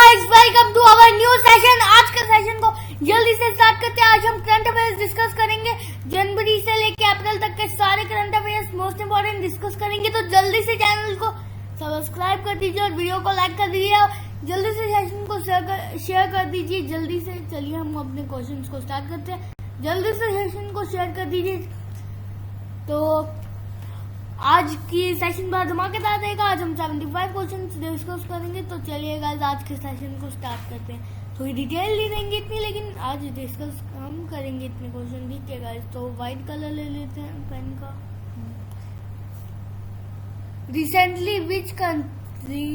Guys, welcome to our new session. आज का session को जल्दी से स्टार्ट करते हैं। आज हम करंट अफेयर्स डिस्कस करेंगे। जनवरी से लेकर अप्रैल तक के सारे current affairs most important discuss करेंगे। तो जल्दी से चैनल को सब्सक्राइब कर दीजिए और वीडियो को लाइक कर दीजिए और जल्दी से सेशन को शेयर कर दीजिए। जल्दी से चलिए हम अपने क्वेश्चन को स्टार्ट करते हैं। जल्दी से सेशन को शेयर कर दीजिए। तो आज की सेशन बाद धमाकेदार रहेगा। आज हम 75 क्वेश्चन डिस्कस करेंगे। तो चलिए गाइस, आज के सेशन को स्टार्ट करते हैं। थोड़ी डिटेल नहीं देंगे इतनी, लेकिन आज डिस्कस हम करेंगे इतने क्वेश्चन। ठीक है गाइस, तो व्हाइट कलर ले लेते हैं पेन का। Recently which country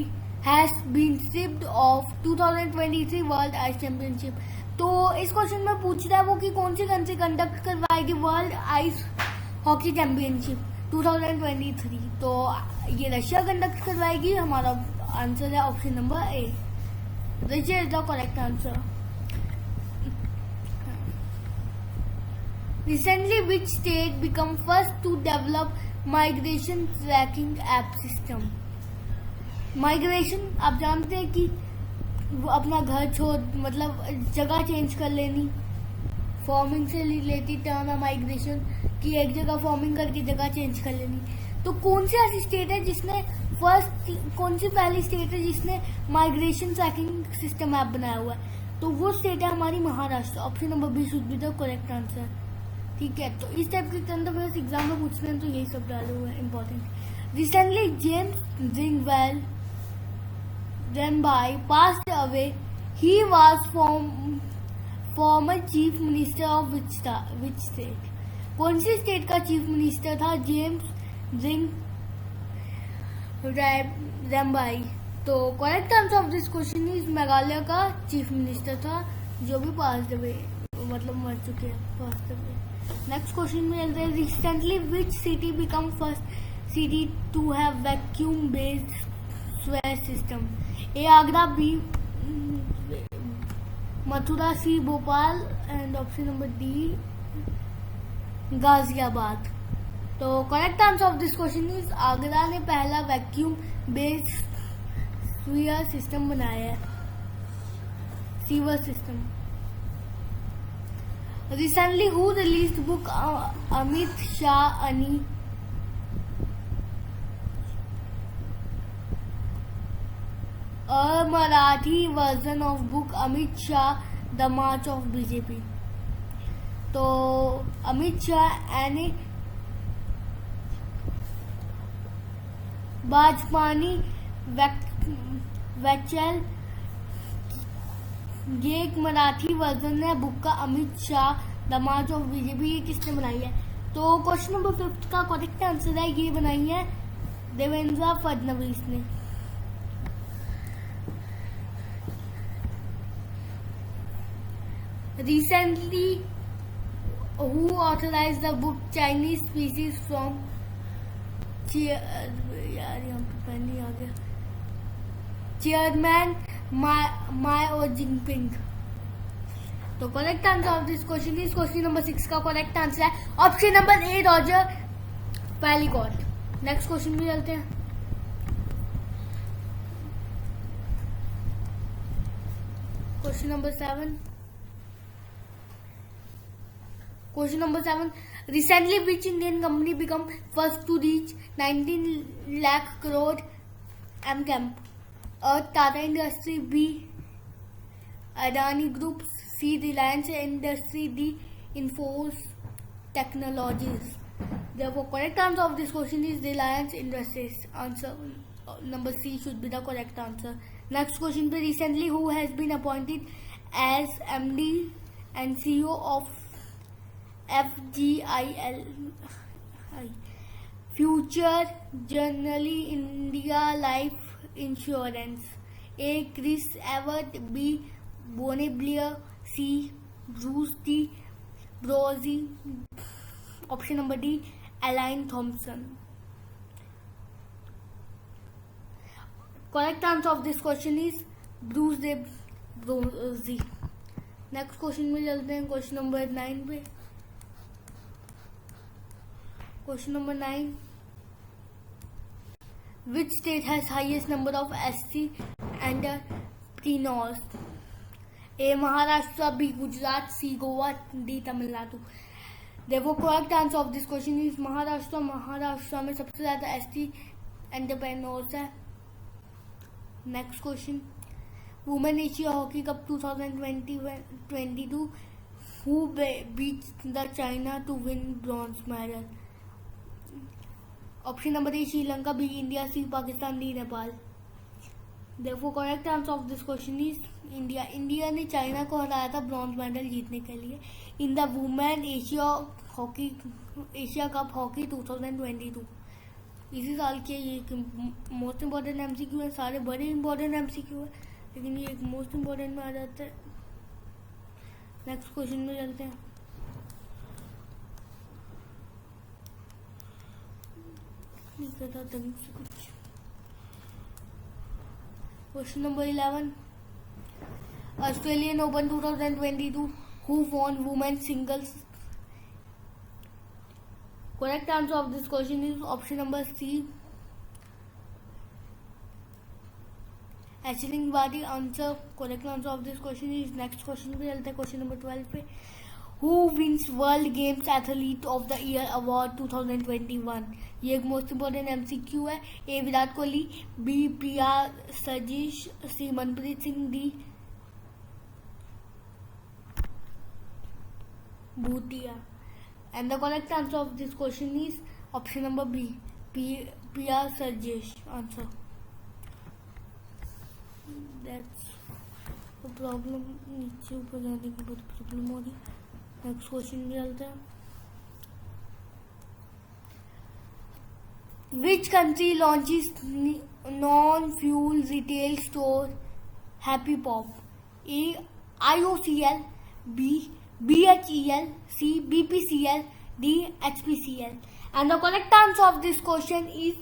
has been stripped of 2023 world ice championship. तो इस क्वेश्चन में पूछ रहा है वो कि कौन सी कंट्री कंडक्ट करवाएगी वर्ल्ड आइस हॉकी चैंपियनशिप 2023। तो ये रशिया कंडक्ट करवाएगी। हमारा आंसर है option number A. Russia is the correct answer. Recently which state become first to develop migration tracking app system. Migration आप जानते हैं कि वो अपना घर छोड़ मतलब जगह चेंज कर लेनी। फॉर्मिंग से रिलेटेड टर्म है माइग्रेशन, कि एक जगह फॉर्मिंग करके जगह चेंज कर लेनी। तो कौन सी ऐसी स्टेट है जिसने कौन सी पहली स्टेट है जिसने माइग्रेशन ट्रैकिंग सिस्टम ऐप बनाया हुआ है। तो वो स्टेट है हमारी Maharashtra. Option number B should be the correct answer. ठीक है, तो इस टाइप के करंट अफेयर्स एग्जाम में पूछते हैं तो यही सब डाले हुए हैं important. Recently James Dringwell Rymbai passed away. He was former chief minister of which state. कौन सी स्टेट का चीफ मिनिस्टर था जेम्स जिंग रेनबाई। तो correct answer of this question is Meghalaya का चीफ मिनिस्टर था, जो भी पास्ड अवे मतलब मर चुके हैं, पास्ड अवे। नेक्स्ट क्वेश्चन में चलते हैं। Recently which city become first city to have vacuum based sewer system. A Agra, B Mathura, C Bhopal and option number D Ghaziabad. तो correct answer of this question is Agra ने पहला वैक्यूम बेस्ड स्वीयर सिस्टम बनाया है, sewer system. Recently who released book Amit Shah अनि। A Marathi version of book Amit Shah the march of BJP. तो अमित शाह यानी बाजपानी वैचल, ये एक मराठी वर्जन है बुक का Amit Shah the march of BJP. ये किसने बनाई है। तो क्वेश्चन नंबर 5 का करेक्ट आंसर है ये बनाई है देवेंद्र फडणवीस ने। Recently, who authorized the book Chinese Species from Chairman Mao Jinping। तो correct answer of this question is question number 6 का करेक्ट आंसर है ऑप्शन नंबर ए, रॉजर पेलिकॉट। नेक्स्ट क्वेश्चन में चलते हैं। Question number 7। Question number 7. Recently, which Indian company become first to reach 19 lakh crore MCAP? A. Tata Industry, B. Adani Group, C. Reliance Industry, D. Infosys Technologies. Therefore, correct answer of this question is Reliance Industries. Answer number C should be the correct answer. Next question. Recently, who has been appointed as MD and CEO of FGIL Future Generali India Life Insurance. A. Chris Evert, B. Bonnie Blair, C. Bruce de Broize, option number D Elaine Thompson. Correct answer of this question is Bruce de Broize. Next question में चलते हैं question number 9 पे। Question number 9। Which state has highest number of SC and 3 north, A Maharashtra, B Gujarat, C Goa, D Tamil Nadu. देखो correct answer of this question is Maharashtra. Maharashtra में सबसे ज्यादा ST entrepreneurs है. Next question, women Asia hockey cup 2022, who beat the China to win bronze medal? Option number A Sri Lanka, B India, C Pakistan, D Nepal. Therefore correct answer of this question is India. India ने China को हराया था bronze medal जीतने के लिए in the women Asia cup hockey 2022. इसी साल के ये मोस्ट इम्पोर्टेंट एमसीक्यू है. सारे बड़े इम्पोर्टेंट एमसीक्यू है, लेकिन ये एक मोस्ट इम्पोर्टेंट में आ जाता है. नेक्स्ट क्वेश्चन में चलते हैं. कुछ question number 11, Australian open 2022, who won women's singles? Correct answer of this question is option number C, Aisling Barty. Answer correct answer of this question is. next question पे चलते हैं क्वेश्चन नंबर 12 पे. Who wins World Games Athlete of the Year Award 2021? ये एक most important MCQ है. A Virat Kohli, B Priya Sajeesh, C Manpreet Singh, D Bhutia. And the correct answer of this question is option number B, Priya Sajeesh. Answer that's problem, नीचे ऊपर जाने की बहुत problem हो रही. नेक्स्ट क्वेश्चन में चलते हैं. Which country launches non-fuel retail store Happy Pop? A. IOCL, B. BHEL, C. BPCL, D. HPCL. And the correct answer of this question is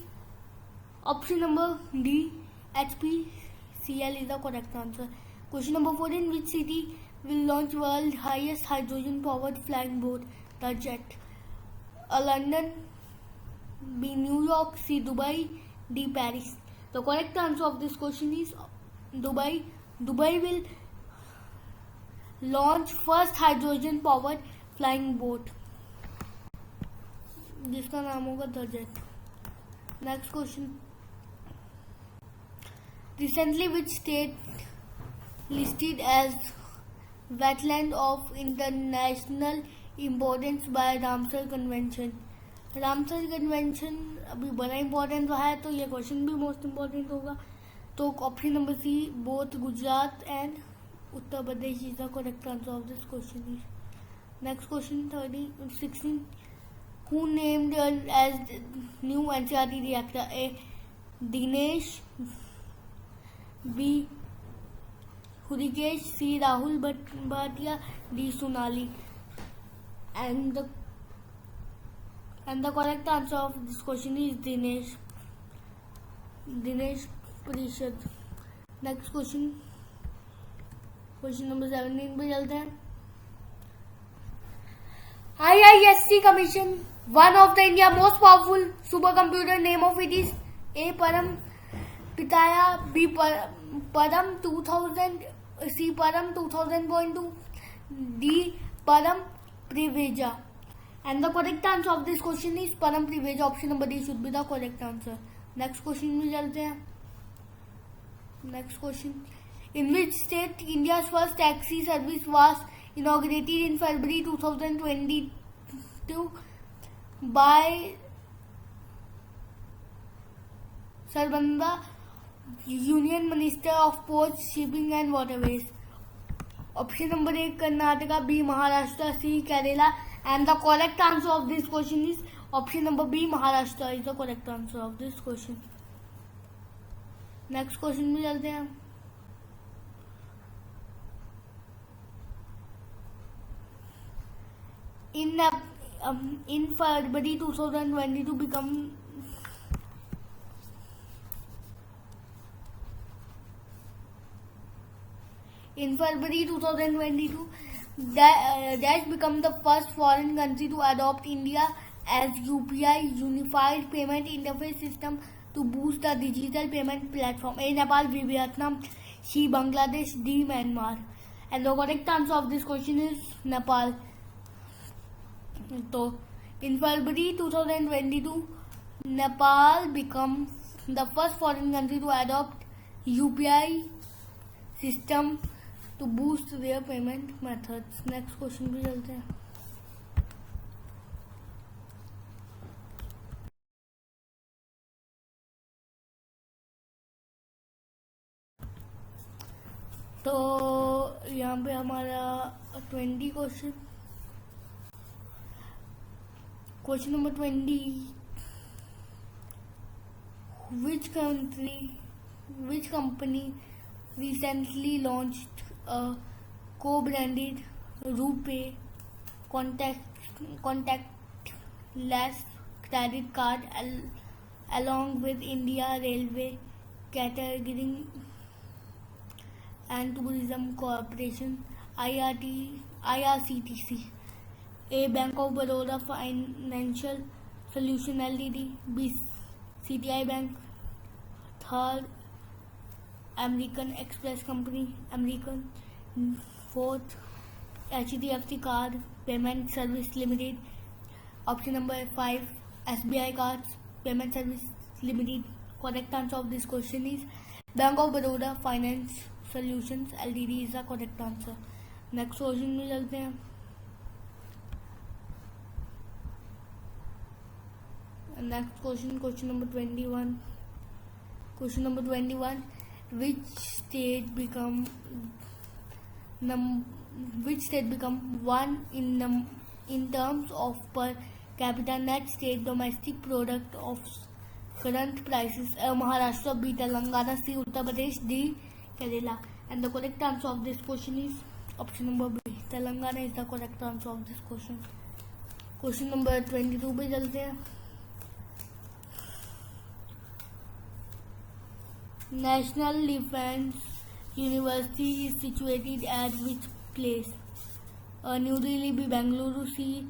option number D. HPCL is the correct answer. Question number 14, which city will launch world highest hydrogen powered flying boat, the Jet? A. London, B. New York, C. Dubai, D. Paris. The correct answer of this question is Dubai. Dubai will launch first hydrogen powered flying boat, जिसका नाम होगा the jet. Next question, recently which state listed as wetland of international importance by Ramsar Convention? Ramsar convention अभी बड़ा important रहा है, तो ये question भी मोस्ट इम्पोर्टेंट होगा. तो option number C, both Gujarat and Uttar Pradesh is the correct answer of this question is. Next question 16, who named as new NCERT director? A. Dinesh, B. Hrishikesh, C. Rahul Bhatia, D. Sonali. And the correct answer of this question is Dinesh Parishad. Next question number 17 पे चलते हैं. IISc Commission, one of the India most powerful supercomputer, name of it is A. Param Pitaya, B. Param 2000, C. Param 2000.2, D. Param Priveja. And the correct answer of this question is Param Priveja. Option number D should be the correct answer. Next question में चलते हैं. Next question, in which state India's first taxi service was inaugurated in February 2022 by Sarabanda, Union Minister of Ports, Shipping and Waterways? Option number A, Karnataka, B. Maharashtra, C. Kerala. And the correct answer of this question is option number B, Maharashtra is the correct answer of this question. Next question में चलते हैं. In February 2022 become in February 2022 Dash become the first foreign country to adopt India as UPI Unified Payment Interface System to boost the digital payment platform. A. Nepal, B. Vietnam, C. Bangladesh, D. Myanmar. And the correct answer of this question is Nepal. So, in February 2022, Nepal becomes the first foreign country to adopt UPI system to boost their payment methods. Next question पे चलते हैं. तो यहाँ पे हमारा 20 question number 20. Which company recently launched a co-branded RuPay contactless credit card along with India Railway Catering and Tourism Corporation IRCTC? A. Bank of Baroda Financial Solution Ltd. B. CTI Bank. Third, American Express Company, American. Fourth, HDFC Card Payment Service Limited. Option number 5, SBI Cards Payment Service Limited. Correct answer of this question is Bank of Baroda Finance Solutions Ltd is the correct answer. Next question में चलते हैं. Next question number 21. Question number 21. Which state become one in terms of per capita net state domestic product of current prices? Maharashtra, B. Telangana, C. Uttar Pradesh, D. Kerala. And the correct answer of this question is option number B. Telangana is the correct answer of this question. Question number 22 पे चलते हैं. National Defence University is situated at which place? New Delhi, B. Bengaluru, C.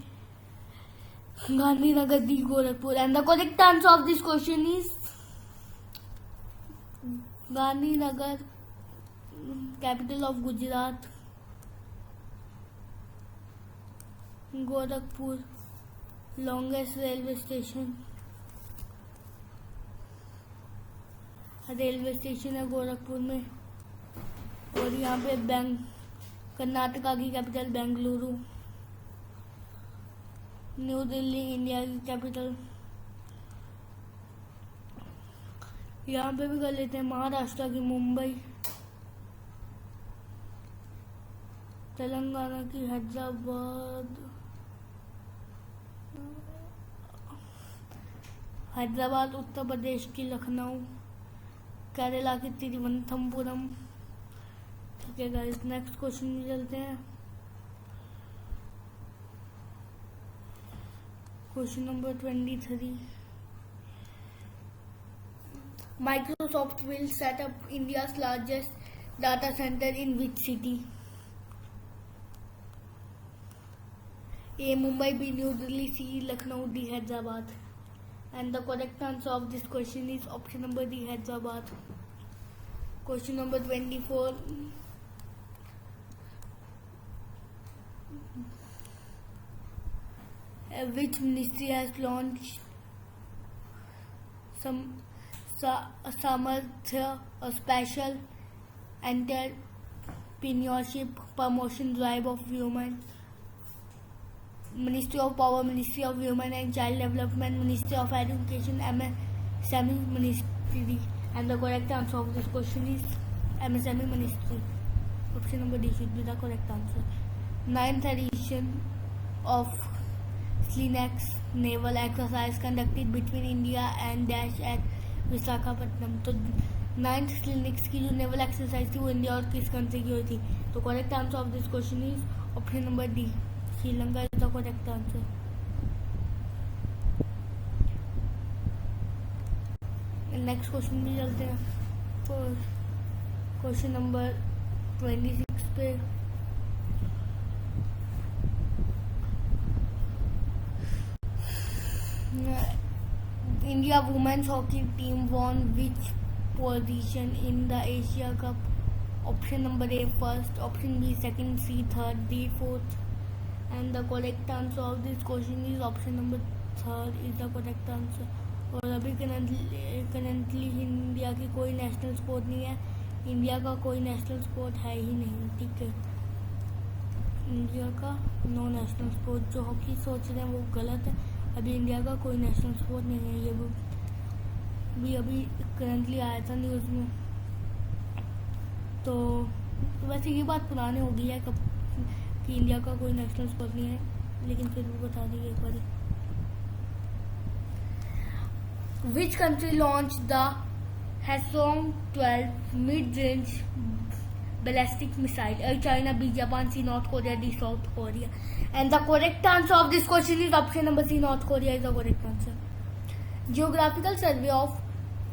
Gandhinagar, D. Gorakhpur. And the correct answer of this question is Gandhinagar, capital of Gujarat. Gorakhpur, longest railway station. Railway station है गोरखपुर में. और यहाँ पे कर्नाटका की capital Bengaluru. New Delhi India की capital. यहाँ पे भी कर लेते हैं महाराष्ट्र की मुंबई. तेलंगाना की हैदराबाद. उत्तर प्रदेश की लखनऊ. केरला की तिरुवनंतपुरम. ठीक है गाइस, नेक्स्ट क्वेश्चन में चलते हैं. Question number 23. Microsoft will set up India's largest data center in which city? A. Mumbai, B. New Delhi, C. Lucknow, D. Hyderabad. And the correct answer of this question is option number D, Hyderabad. Question number 24. Which ministry has launched Samarthya, a special entrepreneurship promotion drive of women? Ministry of Power, Ministry of Women and Child Development, Ministry of Education, MSME Ministry. And the correct answer of this question is MSME Ministry. Option number D should be the correct answer. 9th edition of SLINEX naval exercise conducted between India and Dash at Visakhapatnam. तो 9th SLINEX की जो naval exercise थी वो India और किस country की हुई थी? तो correct answer of this question is option number D, Sri Lanka is the correct answer. Next question भी चलते हैं. क्वेश्चन नंबर 26 पे India women's hockey team won which position in the Asia Cup Option number A first, option B second, C third, D fourth. And the correct answer of this question is option number third is the correct answer. और अभी currently India की कोई national sport नहीं है, India का कोई national sport है ही नहीं, ठीक है। इंडिया का नो नेशनल स्पोर्ट, जो हॉकी सोच रहे हैं वो गलत है। अभी इंडिया का कोई नेशनल स्पोर्ट नहीं है, ये भी अभी करंटली आया था न्यूज़ में। तो वैसे ये बात पुरानी हो गई है कब कि इंडिया का कोई नेशनल स्पोर्ट नहीं है, लेकिन फिर भी बता दी एक बार। Which country launched the Hwasong 12 mid-range ballistic missile? A. China, B. Japan, C. North Korea, D. South Korea. And the correct answer of this question is option number C. North Korea is the correct answer. Geographical Survey of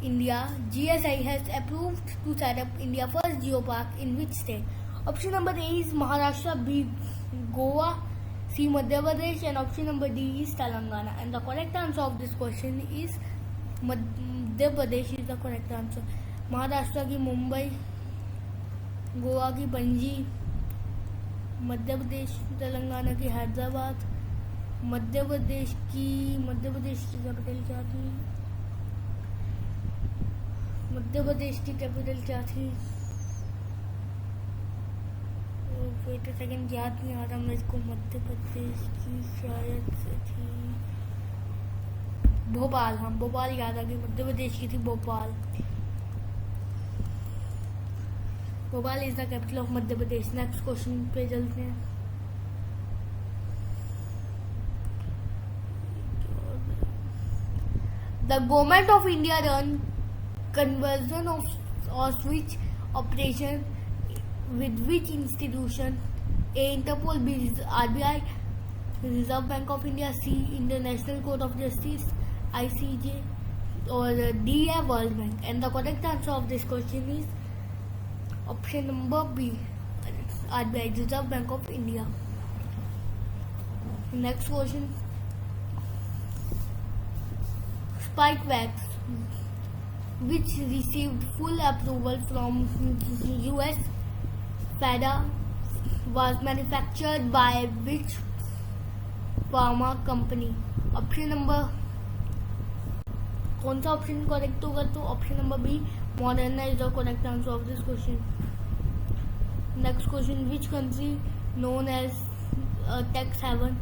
India (GSI) has approved to set up India first geopark in which state? Option number A is Maharashtra, B. Goa, C. Madhya Pradesh, and option number D is Telangana. And the correct answer of this question is Madhya Pradesh is the correct answer. Maharashtra की मुंबई, गोवा की पणजी, मध्य प्रदेश तेलंगाना की हैदराबाद, मध्य प्रदेश की capital क्या थी? मध्य प्रदेश की capital क्या थी? Wait a second, याद नहीं आ रहा मेरे को। मध्य प्रदेश की शायद से थी भोपाल। हाँ, भोपाल याद आ गई, मध्य प्रदेश की थी Bhopal. Bhopal is the capital of Madhya Pradesh. Next question पे चलते हैं। The government of India run conversion of switch operation with which institution? A. Interpol, B. RBI, reserve bank of India, C. International court of justice ICJ, और D है world bank. And the correct answer of this question is option number B, RBI, reserve bank of India. Next question, Spikevax, which received full approval from US FADA, was manufactured by which pharma company? Option number, कौन सा option correct होगा? तो option number B, Moderna is the correct answer of this question. Next question, which country known as tax haven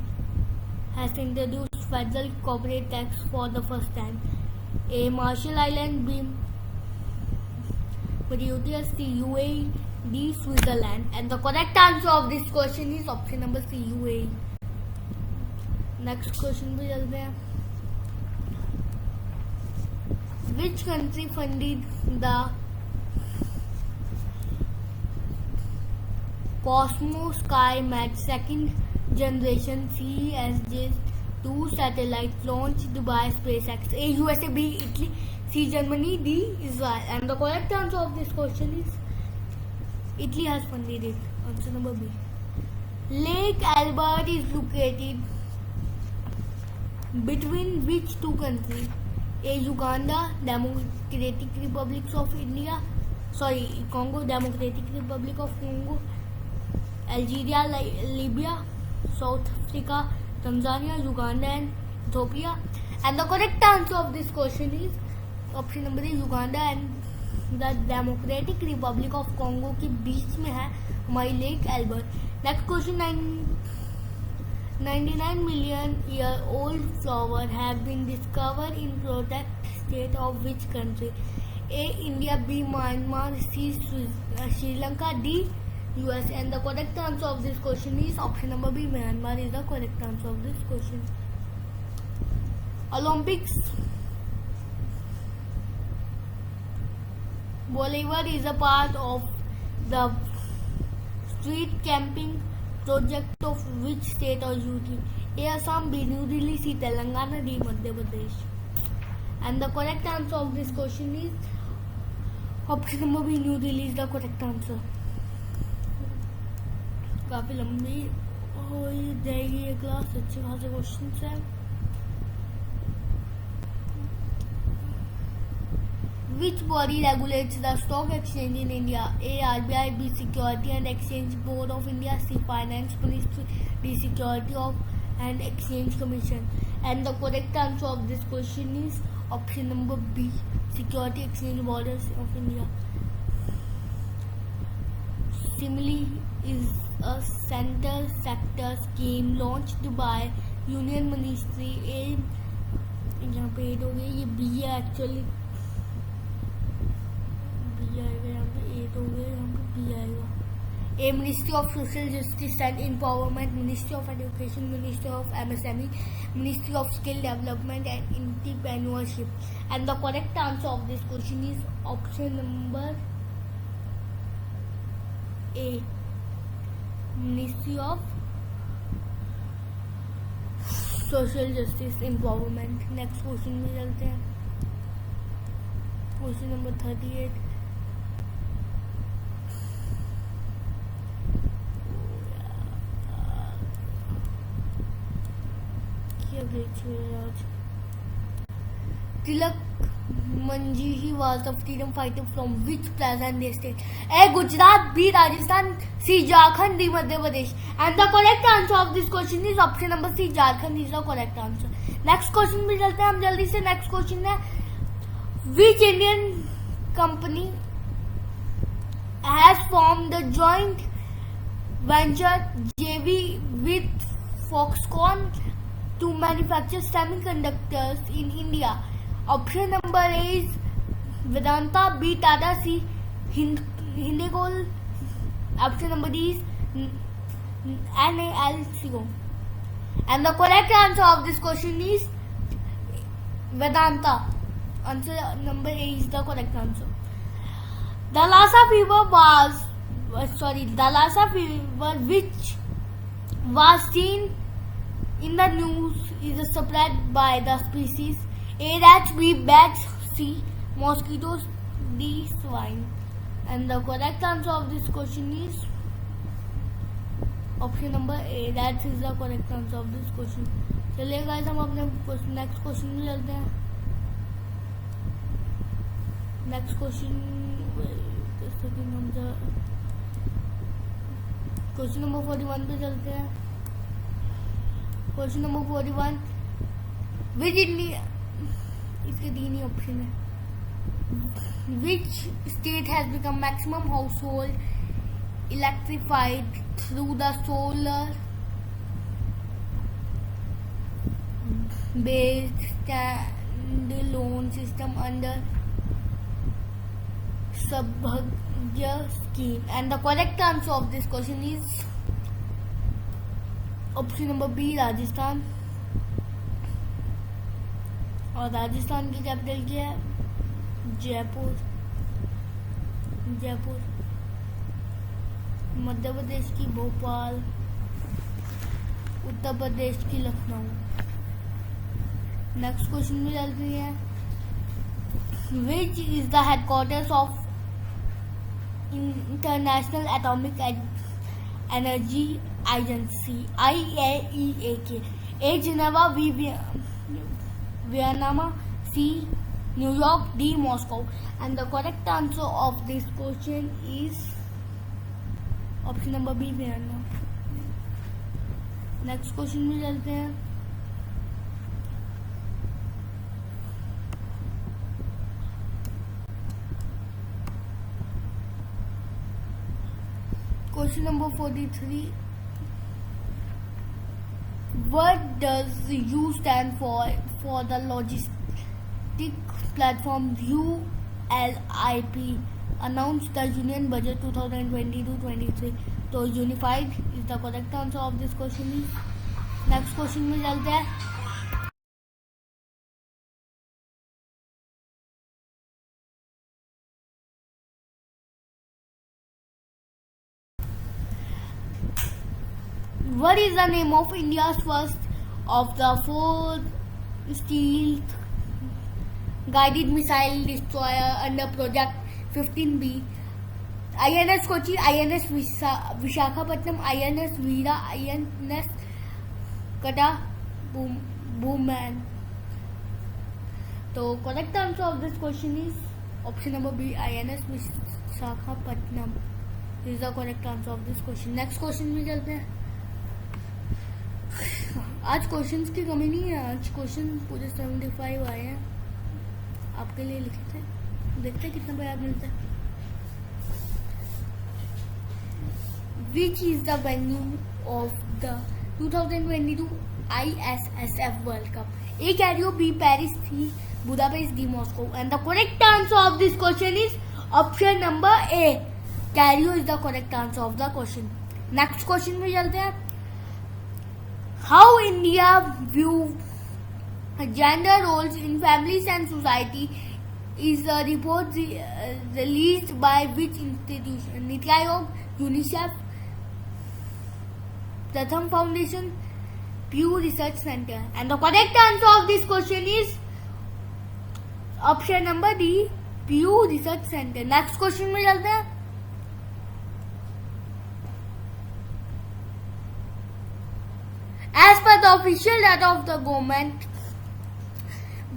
has introduced federal corporate tax for the first time? A. Marshall island, B. Mauritius, C. UAE, D. Switzerland. And the correct answer of this question is option number C, UAE. Next question पे चलते हैं। Which country funded the Cosmos SkyMed second generation CSJ-2 satellite launched by SpaceX? A. USA, B. Italy, C. Germany, D. Israel. And the correct answer of this question is Italy has funded it. Answer number B. Lake Albert is located between which two countries? A. Uganda, Democratic Republic of India, Congo, Democratic Republic of Congo, Algeria, Libya, South Africa, Tanzania, Uganda, and Ethiopia. And the correct answer of this question is option number A, Uganda and the Democratic Republic of Congo के बीच में है हमारी lake Albert. Next question, 99 million year old flower have been discovered in protected state of which country? A. India, B. Myanmar, C. Sri Lanka, D. US. And the correct answer of this question is option number B, Myanmar is the correct answer of this question. Olympics, Bolivar is a part of the street camping project of which state or UT? A. Assam, B. New Delhi, C. Telangana, D. Madhya Pradesh. And the correct answer of this question is option number B, New Delhi is the correct answer. काफी लंबी हो जाएगी ये class, अच्छे खासे question है। Which body regulates the stock exchange in India? A. RBI, B. Security and Exchange Board of India, C. Finance Ministry, D. Security of and Exchange Commission. And the correct answer of this question is option number B, Security Exchange Board of India. Simile is a center sector scheme launched by Union Ministry. A यहाँ पे 8 हो गया, ये B है actually, B आएगा यहाँ पे, 8 हो गया, यहाँ पे बी आएगा. A. Ministry of Social Justice and Empowerment, Ministry of Education, Ministry of MSME, Ministry of Skill Development and Entrepreneurship. And the correct answer of this question is option number A, Ministry of Social Justice Empowerment. Next question में चलते हैं. Question number 38. Tilak Manjihi was the freedom fighter from which present-day state? A. Gujarat, B. Rajasthan, C. Jharkhand, D. Madhya Pradesh. And the correct answer of this question is option number C, Jharkhand is the correct answer. Next question में चलते हैं हम जल्दी से. Next question है, which Indian company has formed the joint venture JV with Foxconn to manufacture semiconductors in India? Option number A is Vedanta, B. Tata, C. Hindalco. Option number D is NALCO. And the correct answer of this question is Vedanta. Answer number A is the correct answer. The Lassa fever which was seen in the news is spread by the species A. Rats, B. Bats, C. Mosquitoes, D. Swine. And the correct answer of this question is option number A. That is the correct answer of this question. चलिए guys हम अपने next question में चलते हैं. Next question question number 41 पे चलते हैं. Question number 41. Which India, इसके 3 ही ऑप्शन है. Which state has become maximum household electrified through the solar based standalone system under Sabhagya scheme? And the correct answer of this question is option number B, Rajasthan. और राजस्थान की capital क्या है? जयपुर. जयपुर. मध्य प्रदेश की भोपाल. उत्तर प्रदेश की Lucknow. Next question में चलती है. Which is the headquarters of international atomic energy agency IAEA के? A. Geneva, B. Vienna, C. New York, D. Moscow. And the correct answer of this question is option number B, Vienna. Next question में चलते हैं. Question number 43. What does U stand for the logistic platform ULIP announced the Union Budget 2022-23. तो Unified is the correct answer of this question. Next question में चलते हैं. What is the name of India's first of the 4 stealth guided missile destroyer under Project 15B? INS Kochi, INS Visakhapatnam, INS Veera, INS Kata Bowman. So correct answer of this question is Option number B, INS Visakhapatnam is the correct answer of this question. Next question में चलते हैं. आज questions की कमी नहीं है, आज question पूरे 75 आए हैं, आपके लिए लिखे थे. देखते हैं कितना पैसा मिलता है. Which is the venue of the 2022 ISSF World Cup? A. Cairo, B. Paris, C. Budapest, D. Moscow. And the correct answer of this question is option number A. Cairo is the correct answer of the question. Next question में चलते हैं. How India view gender roles in families and society is a report released by which institution? Niti Aayog, UNICEF, Pratham Foundation, Pew Research Center. And the correct answer of this question is option number D, Pew Research Center. Next question में चलते हैं. As per the official data of the government,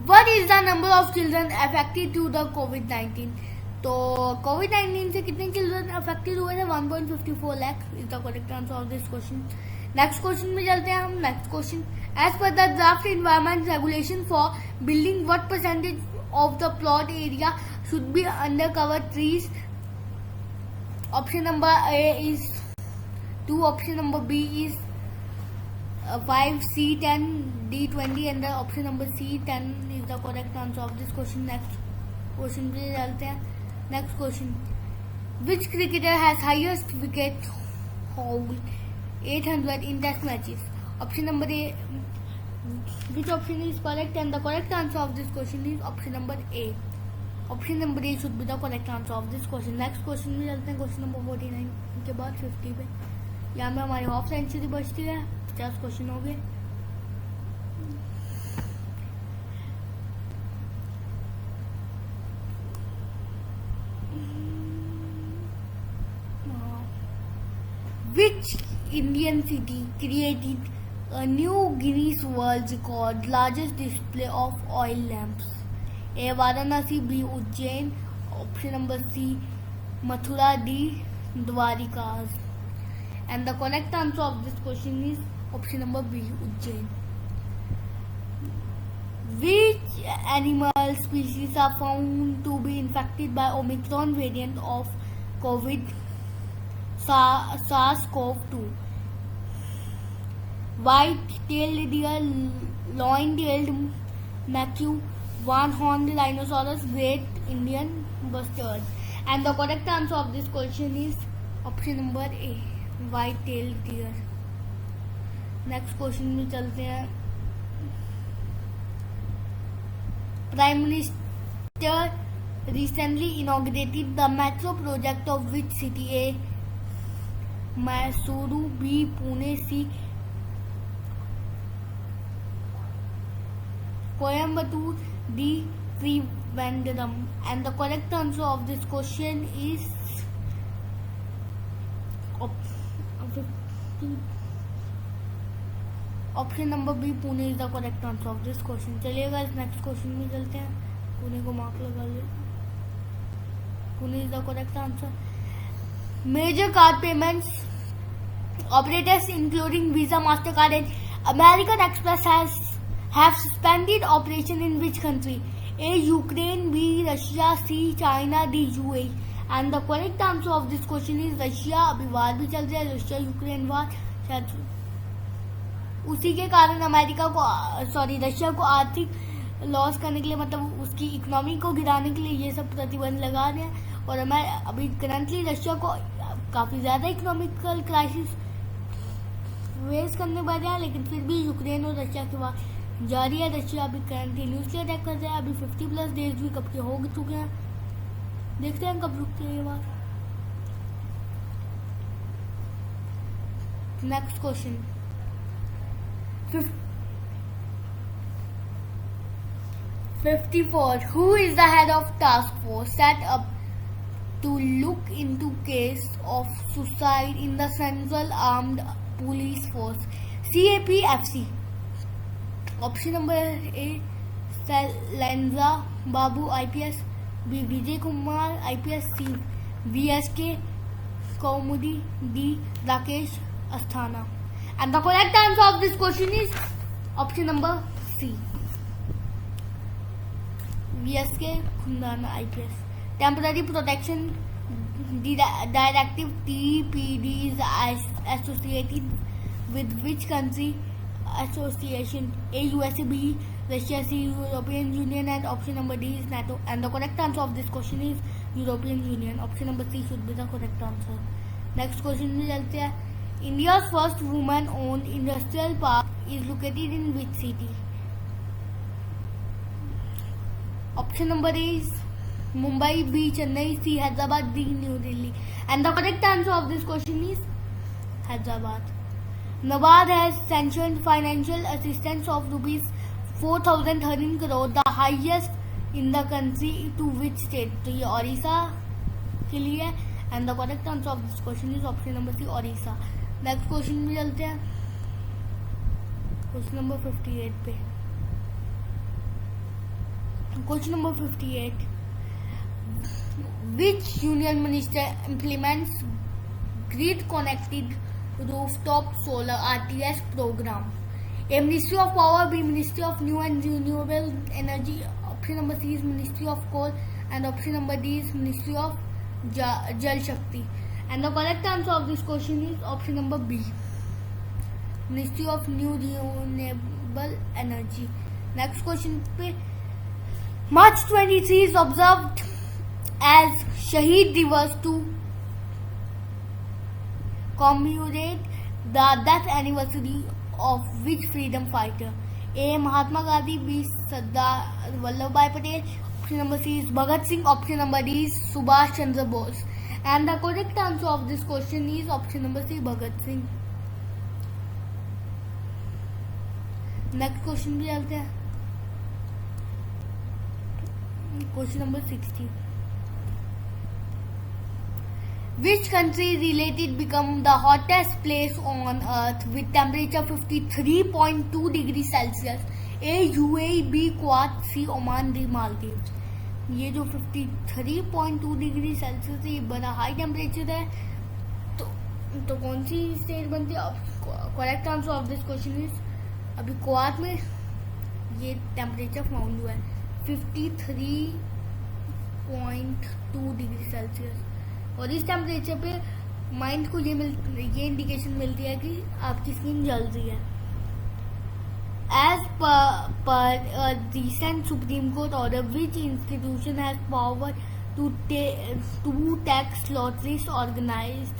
what is the number of children affected to the COVID-19? तो COVID-19 से कितने children affected हुए थे? 1.54 lakh is the correct answer of this question. Next question में चलते हैं हम. Next question. As per the draft environment regulation for building what percentage of the plot area should be under cover trees? Option number A is 2, option number B is 5, C 10, D 20 and the option number C 10 is the correct answer of this question. Next question पे चलते हैं. Next question. Which cricketer has highest wicket haul 800 in test matches? Option number A. Which option is correct? And the correct answer of this question is option number A. Option number A should be the correct answer of this question. Next question में चलते हैं. Question number 49 के बाद 50 पे. यहाँ में हमारी half century बचती है. 50 क्वेश्चन हो गए. Which Indian city created a new Guinness World Record largest display of oil lamps? A. Varanasi, B. Ujjain, option number C. Mathura, D. Dwarika. And the correct answer of this question is option number B, Ujjain. Which animal species are found to be infected by Omicron variant of COVID SARS-CoV-2? White-tailed deer, loin-tailed macaque, one-horned rhinoceros, great Indian bustard. And the correct answer of this question is option number A, white-tailed deer. Next question में चलते हैं. Prime minister recently inaugurated the metro project of which city? A. Mysuru, B. Pune, C. Coimbatore, D. Trivandrum. And the correct answer of this question is option number B, Pune is the correct answer of this question. चलिएगा इस next question में चलते हैं. पुणे को mark लगा ले. Pune is the correct answer. Major card payments operators including Visa, MasterCard and American Express have suspended operation in which country? A. Ukraine, B. Russia, C. China, D. UAE. And the correct answer of this question is Russia. अभी वार भी चल रहा है, Russia Ukraine वार. शायद उसी के कारण America को रशिया को आर्थिक लॉस करने के लिए, मतलब उसकी इकोनॉमी को गिराने के लिए ये सब प्रतिबंध लगा रहे हैं. और अभी करंटली रशिया को काफी ज्यादा इकोनॉमिकल क्राइसिस फेस करने पड़ रहा है, लेकिन फिर भी यूक्रेन और रशिया के बाद जारी है. रशिया अभी करंटली न्यूक्लियर अटैक कर रहा है. अभी 50+ डेज भी कब के हो चुके हैं. देखते हैं कब रुकते हैं ये बात. Next question. 54. Who is the head of task force set up to look into case of suicide in the Central Armed Police Force? CAPFC. Option number A, Lenza Babu, IPS. B Vijay Kumar IPS, C VSK Kaumudi, D Rakesh Asthana. And the correct answer of this question is option number C, VSK Khundana IPS. Temporary Protection Directive TPD is associated with which country association? A USA, B Russia, C European Union, and option number D is NATO. And the correct answer of this question is European Union. Option number C should be the correct answer. Next question में चलते हैं. India's first woman-owned industrial park is located in which city? Option number A is Mumbai, B Chennai, C Hyderabad, D New Delhi. And the correct answer of this question is Hyderabad. NABARD has sanctioned financial assistance of rupees 4,013 crore, the highest in the country, to which state? तो ये ओडिशा के लिए. And the correct answer of this question is option number C, Odisha. Next question में चलते हैं. Question number 58 पे. Question number 58. Which union minister implements grid connected rooftop solar RTS program? A Ministry of Power, B Ministry of New and Renewable Energy. Option number C is Ministry of Coal, and option number D is Ministry of Jal Shakti. And the correct answer of this question is option number B, Ministry of New Renewable Energy. Next question पे. March 23 is observed as Shaheed Divas to commemorate the death anniversary of which freedom fighter? A Mahatma Gandhi, B Sardar Vallabhbhai Patel. Option number C is Bhagat Singh. Option number D is Subhash Chandra Bose. And the correct answer of this question is option number C, Bhagat Singh. Next question भी चलते हैं. Question number 60. Which country related become the hottest place on earth with temperature 53.2 degrees Celsius? A UAE, B Kuwait, C Oman, D Maldives. ये जो 53.2 degree Celsius है, ये बड़ा high temperature है. तो कौन सी स्टेट बनती है? Correct answer of this question is अभी कुवैत में ये टेम्परेचर फाउंड हुआ है 53.2 डिग्री सेल्सियस. और इस टेम्परेचर पे माइंड को ये इंडिकेशन मिलती है कि आपकी स्किन जल रही है. As per a recent Supreme Court order, which institution has power to tax lotteries organized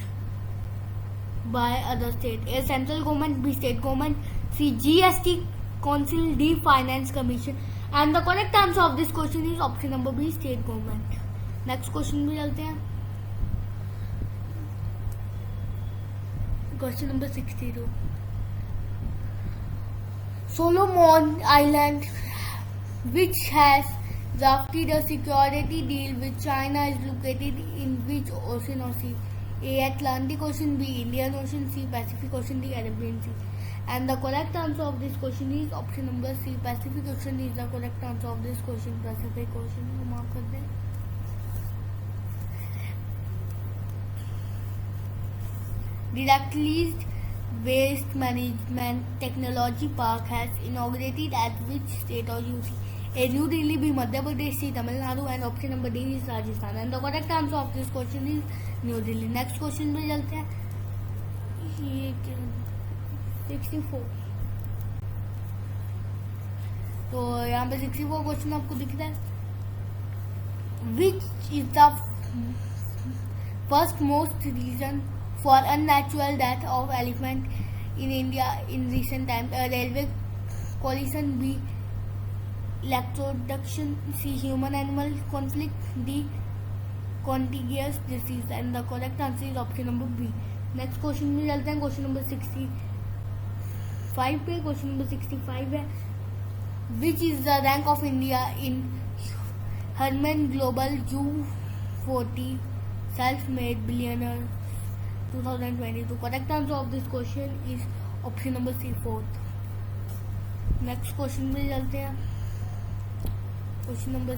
by other state? A central government, B state government, C GST Council, D Finance Commission. And the correct answer of this question is option number B, state government. Next question भी चलते हैं. Question number 62. Solomon Island, which has drafted a security deal with China, is located in which ocean or sea? A Atlantic Ocean, B Indian Ocean, C Pacific Ocean, D Arabian Sea. And the correct answer of this question is option number C, Pacific Ocean is the correct answer of this question. Pacific Ocean को mark कर दें. Directly Waste Management Technology Park has inaugurated at which state or UT? A New Delhi, B Madhya Pradesh, C Tamil Nadu, and option number D is Rajasthan. And the correct answer of this question is New Delhi. Next question पे चलते हैं. 64. तो यहाँ पे 64 question आपको दिख रहा है. Which is the first most reason for unnatural death of elephant in India in recent times? A railway collision, B electrocution, C human-animal conflict, D contagious disease. And the correct answer is option number B. Next question में चलते हैं. Question number 65 पे. Question number 65 है. Which is the rank of India in Harman Global U40 Self-Made Billionaire 2022? Correct answer of this question is option number C, 4th. Next question में चलते हैं. Question number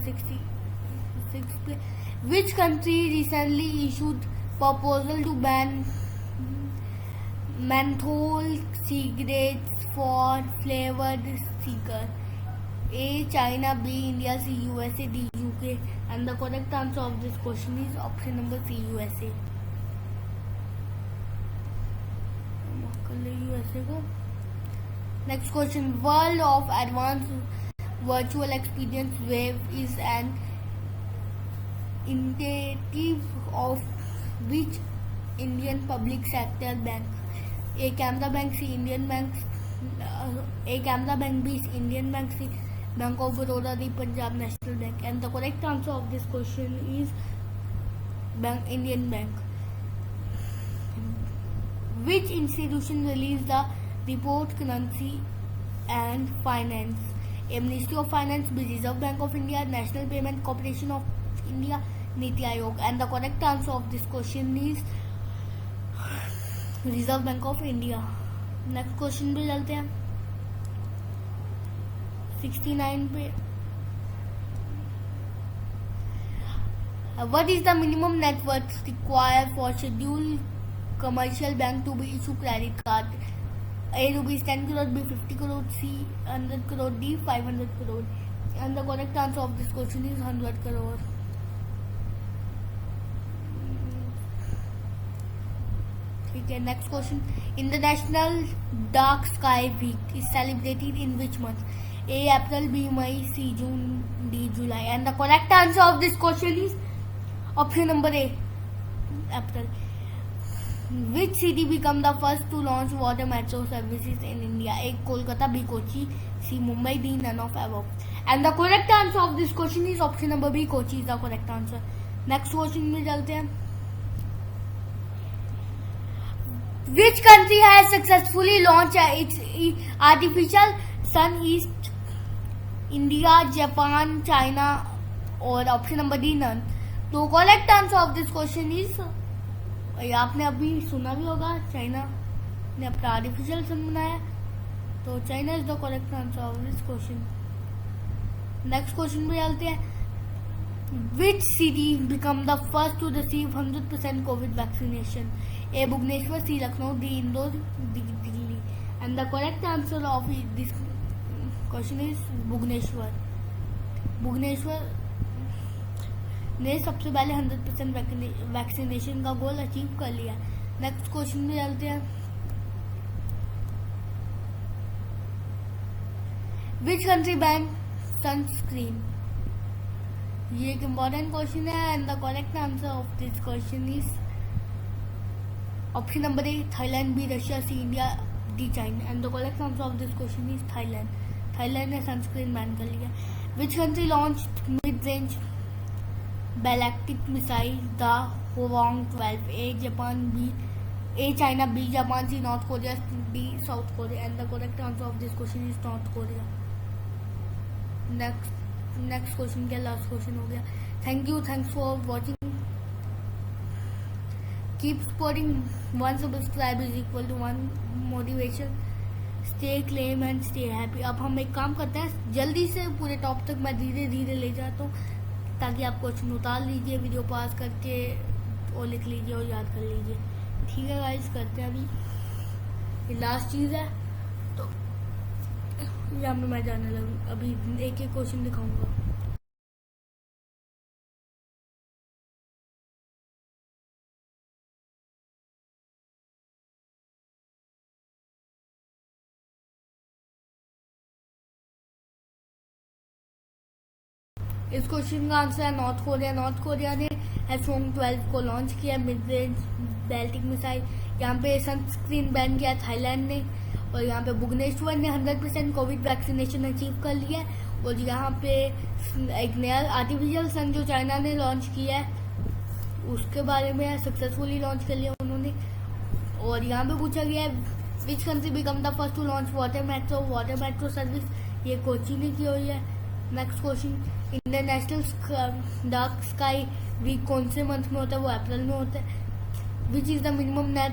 Sixth place. Which country recently issued proposal to ban menthol cigarettes for flavored cigar? A. China, B. India, C. USA, D. UK. And the correct answer of this question is option number C. USA. USA को. Next question. World of Advanced Virtual Experience Wave is an initiative of which Indian public sector bank? A. Canara Bank, C. Indian Bank, A. Canara Bank, B. Indian Bank, C. Bank of Baroda, D. Punjab National Bank. And the correct answer of this question is Indian Bank. Which institution released the report Currency and Finance? A. Ministry of Finance, B. Reserve Bank of India, National Payment Corporation of India, Niti Aayog. And the correct answer of this question is Reserve Bank of India. Next question पे चलते हैं 69 पे. What is the minimum net worth required for scheduled commercial bank to be issue credit card? A. rupees 10 crore, B. 50 crore, C. 100 crore, D. 500 crore. And the correct answer of this question is 100 crore. Okay, next question. International Dark Sky Week is celebrated in which month? A. April, B. May, C. June, D. July. And the correct answer of this question is option number A. April. Which city became the first to launch water metro services in India? A. Kolkata, B. Kochi, C. Mumbai, D. None of above. And the correct answer of this question is option number B. Kochi is the correct answer. Next question में चलते हैं. Which country has successfully launched its artificial sun? East, India, Japan, China, और option number D none. तो correct answer of this question is, आपने अभी सुना भी होगा, चाइना ने अपना आर्टिफिशियल सन बनाया, तो China is the correct answer of this question. Next question पे चलते हैं. Which city become the first to receive 100% COVID vaccination? A. Bhubaneswar, C. Lucknow, D. Indore, D. Delhi. And the correct answer of this question is Bhubaneswar. Bhubaneswar ने सबसे पहले 100% vaccination का goal achieve कर लिया. Next question में चलते हैं. Which country banned sunscreen? ये एक इम्पोर्टेंट क्वेश्चन है and the correct answer of this question is option number A Thailand, B Russia, C India, D China. And the correct answer of this question is Thailand. Thailand ने sunscreen ban कर लिया. Which country launch mid range ballistic missile the Hwasong 12? A Japan, B A China, B Japan, C North Korea, D South Korea. And the correct answer of this question is North Korea. Next question क्या last question हो गया. Thanks for watching. Keep supporting. 1 subscribe is equal to 1 motivation. Stay claim and stay happy. अब हम एक काम करते हैं, जल्दी से पूरे टॉप तक मैं धीरे धीरे ले जाता हूँ ताकि आप क्वेश्चन उतार लीजिए, वीडियो पास करके और लिख लीजिए और याद कर लीजिए. ठीक है गाइस, करते हैं. अभी ये लास्ट चीज़ है तो यहाँ पे मैं जाने लगूँ. अभी एक एक क्वेश्चन दिखाऊंगा. इस क्वेश्चन का आंसर है नॉर्थ कोरिया. नॉर्थ कोरिया ने होवांग 12 को लॉन्च किया, मिड रेंज बैलिस्टिक मिसाइल. यहाँ पे सनस्क्रीन बैन किया थाईलैंड ने, और यहाँ पे भुवनेश्वर ने 100% कोविड वैक्सीनेशन अचीव कर लिया है. और यहाँ पे एक नया आर्टिफिशियल सन जो चाइना ने लॉन्च किया है उसके बारे में सक्सेसफुली लॉन्च कर लिया उन्होंने. और यहाँ पे पूछा गया है which country become the first to launch water metro service? ये कोची ने की हुई है. Next question. International dark sky week कौन से मंथ में होता है? वो अप्रैल में होता है. Which is the minimum net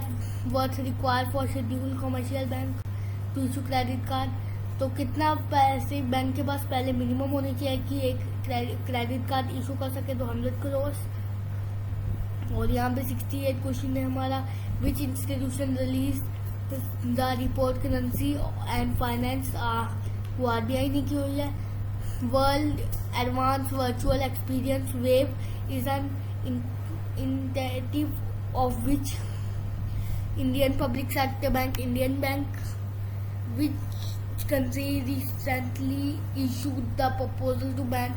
worth required for schedule commercial bank to issue credit card? तो कितना पैसे बैंक के पास पहले मिनिमम होने चाहिए कि एक क्रेडिट कार्ड इशू कर सके, तो 100 करोड़। और यहाँ पे 68 क्वेश्चन है हमारा, विच institution release the report currency and finance, वो RBI ने की हुई है। World advance virtual experience wave is an initiative of which Indian public sector bank, Indian Bank, which country recently issued the proposal to ban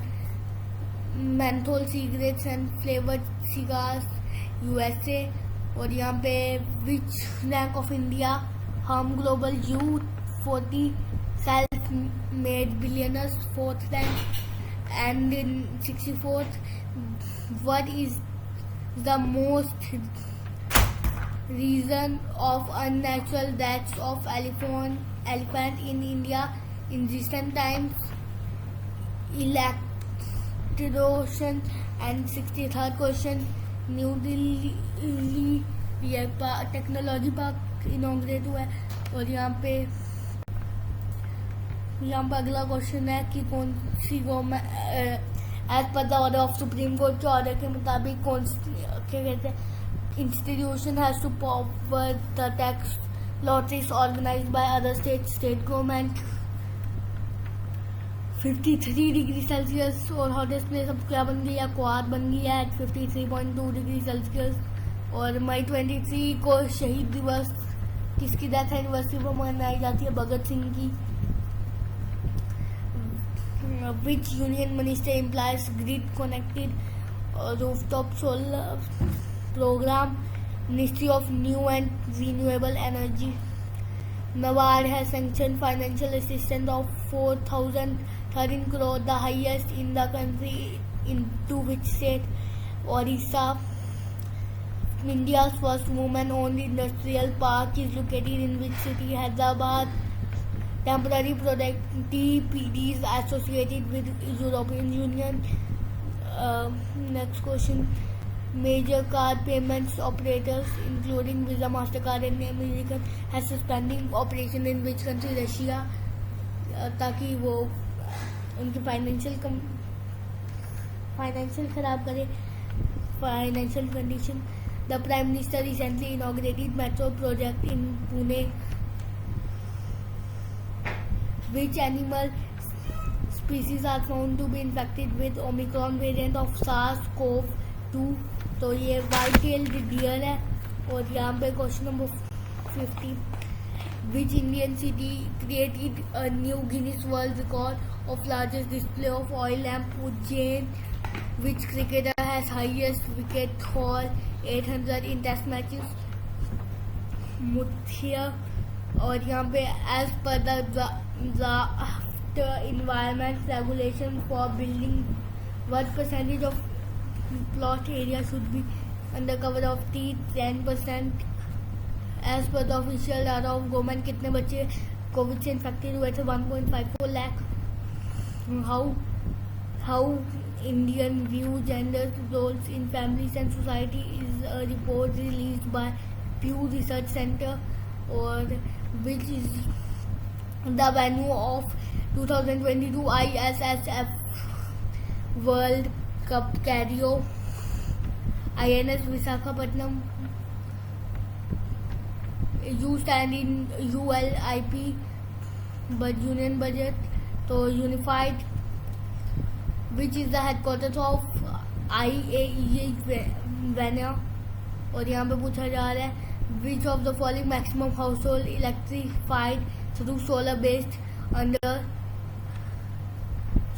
menthol cigarettes and flavored cigars, USA। और यहाँ पे which rank of India harm global youth 40 self-made billionaires, 4th rank, and in 64th, what is the most reason of unnatural deaths of elephant in India in recent times, electrocution। and 63rd question, new Delhi technology park inaugurate हुआ है। और यहाँ पे अगला question है कि कौन सी government as per the order of Supreme Court के ऑर्डर के मुताबिक कौन क्या कहते हैं institution has to power the tax lotteries organized by other state government. 53 degree Celsius और हॉटेस्ट प्लेस अब क्या बन गई है, क्वार बन गई है 53.2 डिग्री सेल्सियस। और मई 23 को शहीद दिवस किसकी डेथ एनिवर्सरी पर मनाई जाती है, भगत सिंह की। Which union minister implies grid connected rooftop solar program, Ministry of New and Renewable Energy। NABARD has sanctioned financial assistance of 4,013 crore, the highest in the country, into which state? Orissa। India's first woman-owned industrial park is located in which city? Hyderabad। Temporary TPDs associated with European Union। Next question, major card payments operators including Visa, Mastercard and American has suspending operation in which country? Russia, ताकि वो उनकी financial खराब करे, financial condition. The prime minister recently inaugurated metro project in Pune. Which animal species are found to be infected with Omicron variant of SARS-CoV-2? तो ये white-tailed deer है। और यहाँ पे question number 50, which Indian city created a new Guinness World Record of largest display of oil lamp? Ujjain। Which cricketer has highest wicket haul 800 in test matches? Muthia। और यहाँ पे as per the environment regulation for building, what percentage of plot area should be under cover of tea? 10%। as per the official data of government, कितने बच्चे Covid से infected हुए थे? 1.54 lakh. how Indian view gender roles in families and society is a report released by Pew Research Center। or which is the venue of 2022 ISSF World Cup Carrio? INS Visakhapatnam। You stand in ULIP but union budget, तो unified। which is the headquarters of IAEA Vienna। और यहाँ पे पूछा जा रहा है which of the following maximum household electrified through solar based under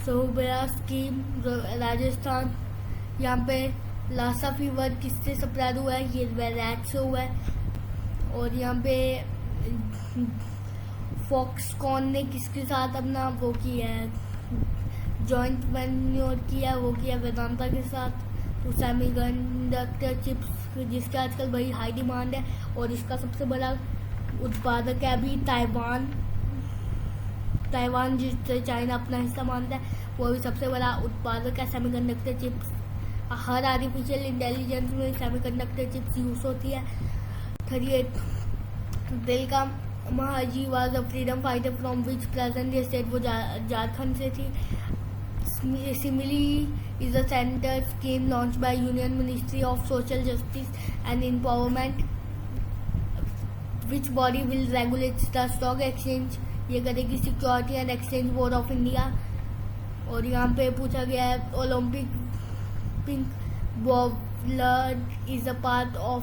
सोबरा scheme Rajasthan. यहाँ पे लासा फीवर किससे स्प्रेड हुआ है? ये रैट से हुआ है। और यहाँ पे फॉक्सकॉन ने किसके साथ अपना वो किया है, जॉइंट वेन्योर किया, वो किया वेदांता के साथ। तो सेमीकंडक्टर चिप्स जिसके आजकल बड़ी हाई डिमांड है और इसका सबसे बड़ा उत्पादक है अभी ताइवान जिससे चाइना अपना हिस्सा मानता है, वो भी सबसे बड़ा उत्पादक है सेमीकंडक्टर चिप्स। हर आर्टिफिशियल इंटेलिजेंस में सेमीकंडक्टर चिप्स यूज होती है। 38 दिल का Mahaji was a freedom fighter from which present day state वो झारखंड से थी. Simile is a center scheme launched by Union Ministry of Social Justice and Empowerment, which body will regulate the stock exchange. ये करेगी security and exchange board of India. और यहाँ पे पूछा गया है Olympic pink bobbler is a part of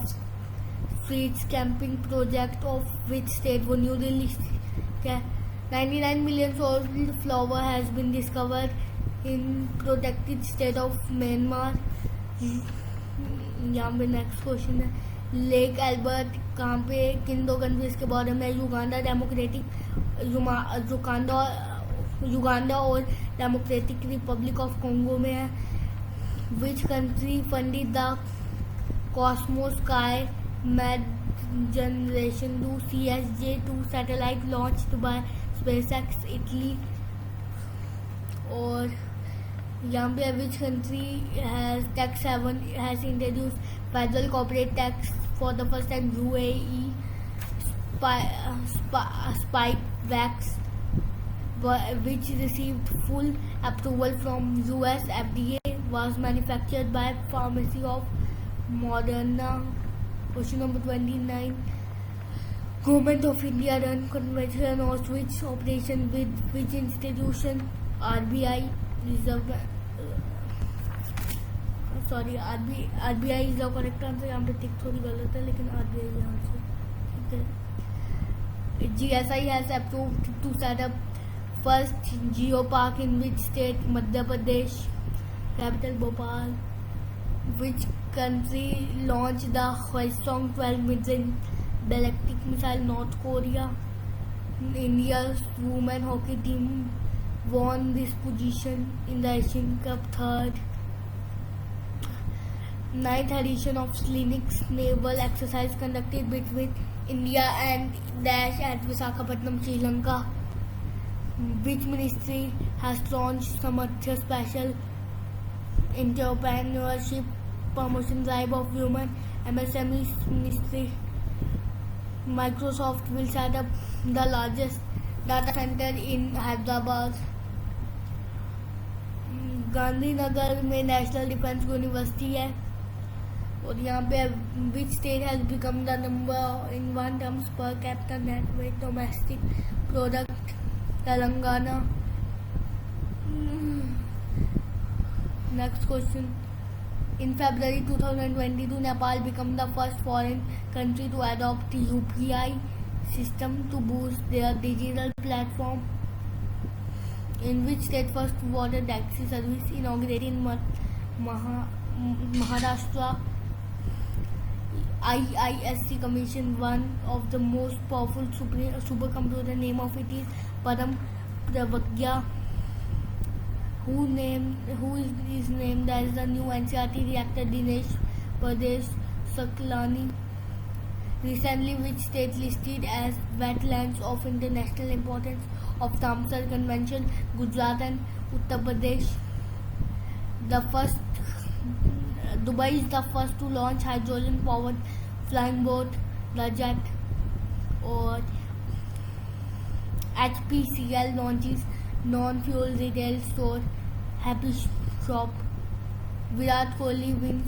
freeze camping project of which state वो New Delhi. क्या 99 million sold flower has been discovered in protected state of Myanmar. यहाँ पे नेक्स्ट क्वेश्चन है लेक एल्बर्ट कहाँ पे किन दो कंट्रीज के बारे में. युगांडा और डेमोक्रेटिक रिपब्लिक ऑफ कोंगो में है. Which country funded the Cosmos sky mad generation 2 CSJ-2 satellite launched by SpaceX Italy. और यहाँ पे विच country has tax haven has introduce federal corporate tax for the first time. UAE. Spike wax which received full approval from US FDA was manufactured by pharmacy of Moderna. Question number 29. Government of India run convention or switch operation with which institution? RBI Reserve RBI is the correct answer. यहाँ पे टिक थोड़ी गलत है लेकिन RBI यहाँ से ठीक है. GSI has approved to set up first Geo Park in which state? Madhya Pradesh. Capital Bhopal. Which country launched the Hwasong 12 ballistic missile? North Korea. India's women hockey team won this position in the Asian Cup third. 9th edition of Linux naval exercise conducted between India and Dash at Visakhapatnam, Sri Lanka. Which ministry has launched Samarthya Special Entrepreneurship Promotion Drive of Women? MSME Ministry. Microsoft will set up the largest data center in Hyderabad. Gandhinagar में national defence university है. और यहाँ पे which state has become the number in 1 terms per capita net weight domestic product? Telangana. Next question. In February 2022, Nepal became the first foreign country to adopt the UPI system to boost their digital platform. In which state first water taxi service inaugurated in Maharashtra? IISc commissioned one of the most powerful supercomputer. Name of it is Param Pravagya. Who is named as the new NCERT reactor? Dinesh Pradesh Saklani. Recently, which state listed as wetlands of international importance of Ramsar Convention? Gujarat and Uttar Pradesh. Dubai is the first to launch hydrogen-powered flying boat, the Jet. Or HPCL launches non-fuel retail store, Happy Shop. Virat Kohli wins.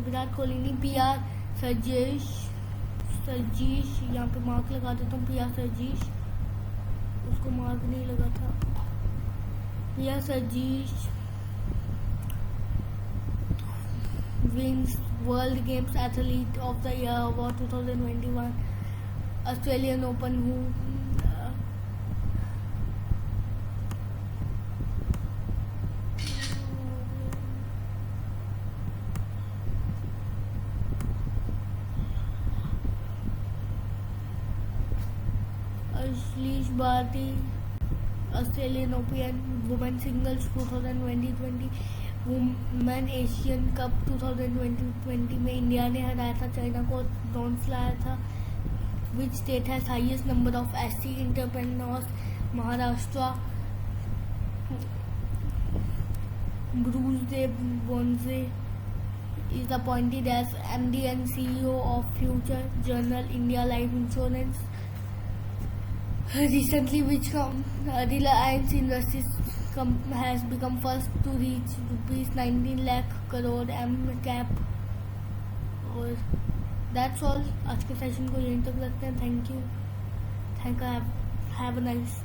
Virat Kohli ने PR सरजीश यहाँ पे mark लगा देता हूँ. PR सरजीश उसको mark नहीं लगा था. PR सरजीश wins World Games Athlete of the Year Award 2021. Australian Open who Ashlesh Bharti. Australian Open Women Singles 2020 women Asian cup 2020 में इंडिया ने हराया था चाइना को, ब्रॉन्ज लाया था. Which state has highest number of SC entrepreneurs? Maharashtra. Bruce Day Bonze is appointed as MD and CEO of Future General India Life Insurance. Recently, Reliance Industries has become first to reach rupees 19 lakh crore cap. और that's all. आज के session को यहीं तक रखते हैं. Thank you. Have a nice